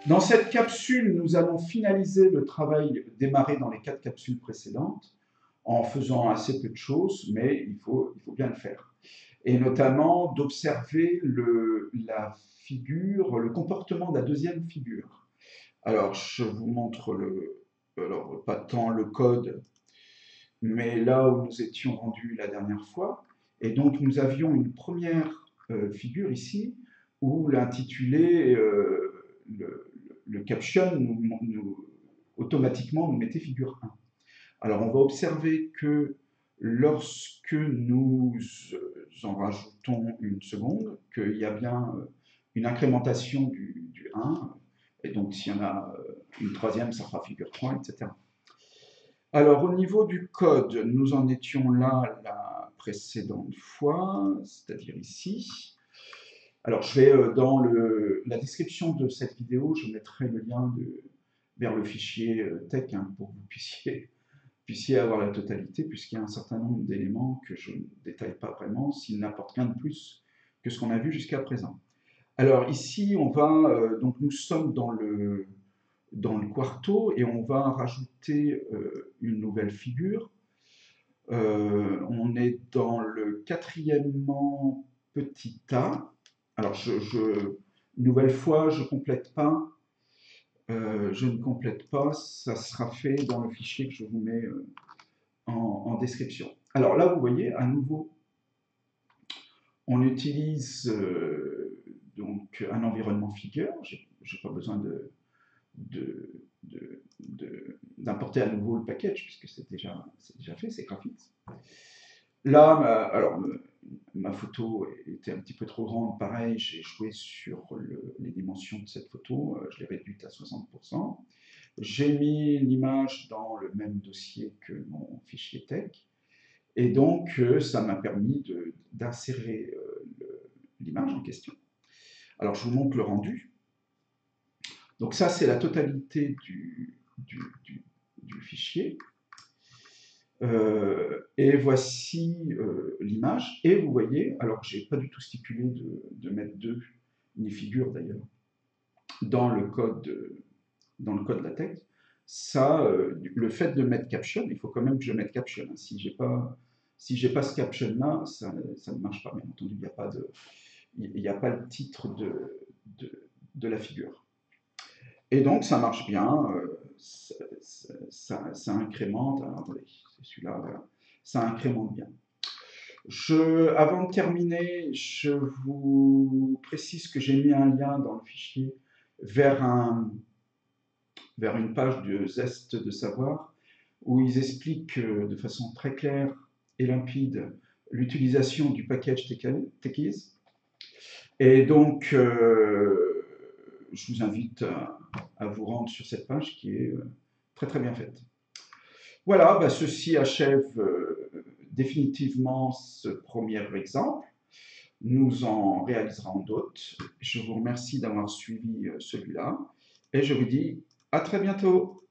Dans cette capsule, nous allons finaliser le travail démarré dans les 4 capsules précédentes en faisant assez peu de choses, mais il faut bien le faire. Et notamment d'observer la figure, le comportement de la deuxième figure. Alors, je vous montre alors pas tant le code, mais là où nous étions rendus la dernière fois. Et donc, nous avions une première figure ici, où l'intitulé, le caption, automatiquement nous mettait figure 1. Alors, on va observer que lorsque nous en rajoutons une seconde, qu'il y a bien une incrémentation du 1, et donc s'il y en a une troisième, ça fera figure 3, etc. Alors, au niveau du code, nous en étions là la précédente fois, c'est-à-dire ici. Alors, je vais dans la description de cette vidéo, je mettrai le lien vers le fichier tech pour que vous puissiez avoir la totalité, puisqu'il y a un certain nombre d'éléments que je ne détaille pas vraiment, s'ils n'apportent rien de plus que ce qu'on a vu jusqu'à présent. Alors ici, donc nous sommes dans le quarto et on va rajouter une nouvelle figure. On est dans le quatrièmement petit a. Alors, une nouvelle fois, je ne complète pas. Ça sera fait dans le fichier que je vous mets en description. Alors là, vous voyez, à nouveau, on utilise donc un environnement figure. Je n'ai pas besoin d'importer à nouveau le package, puisque c'est déjà fait, c'est graphique. Là, ma photo était un petit peu trop grande, pareil, j'ai joué sur les dimensions de cette photo, je l'ai réduite à 60%. J'ai mis l'image dans le même dossier que mon fichier tech, et donc ça m'a permis d'insérer l'image en question. Alors je vous montre le rendu. Donc ça, c'est la totalité du fichier. Et voici l'image. Et vous voyez, alors que je n'ai pas du tout stipulé de mettre deux, ni figure d'ailleurs, dans le code LaTeX, ça, le fait de mettre caption, il faut quand même que je mette caption. Hein. Si j'ai pas ce caption-là, ça ne marche pas. Bien entendu, il n'y a pas le titre de la figure. Et donc, ça marche bien, ça incrémente. Alors, attendez, c'est celui-là, voilà. Ça incrémente bien. Avant de terminer, je vous précise que j'ai mis un lien dans le fichier vers une page de Zest de Savoir, où ils expliquent de façon très claire et limpide l'utilisation du package Techies. Et donc, je vous invite à vous rendre sur cette page qui est très très bien faite. Voilà, bah, ceci achève définitivement ce premier exemple. Nous en réaliserons d'autres. Je vous remercie d'avoir suivi celui-là et je vous dis à très bientôt.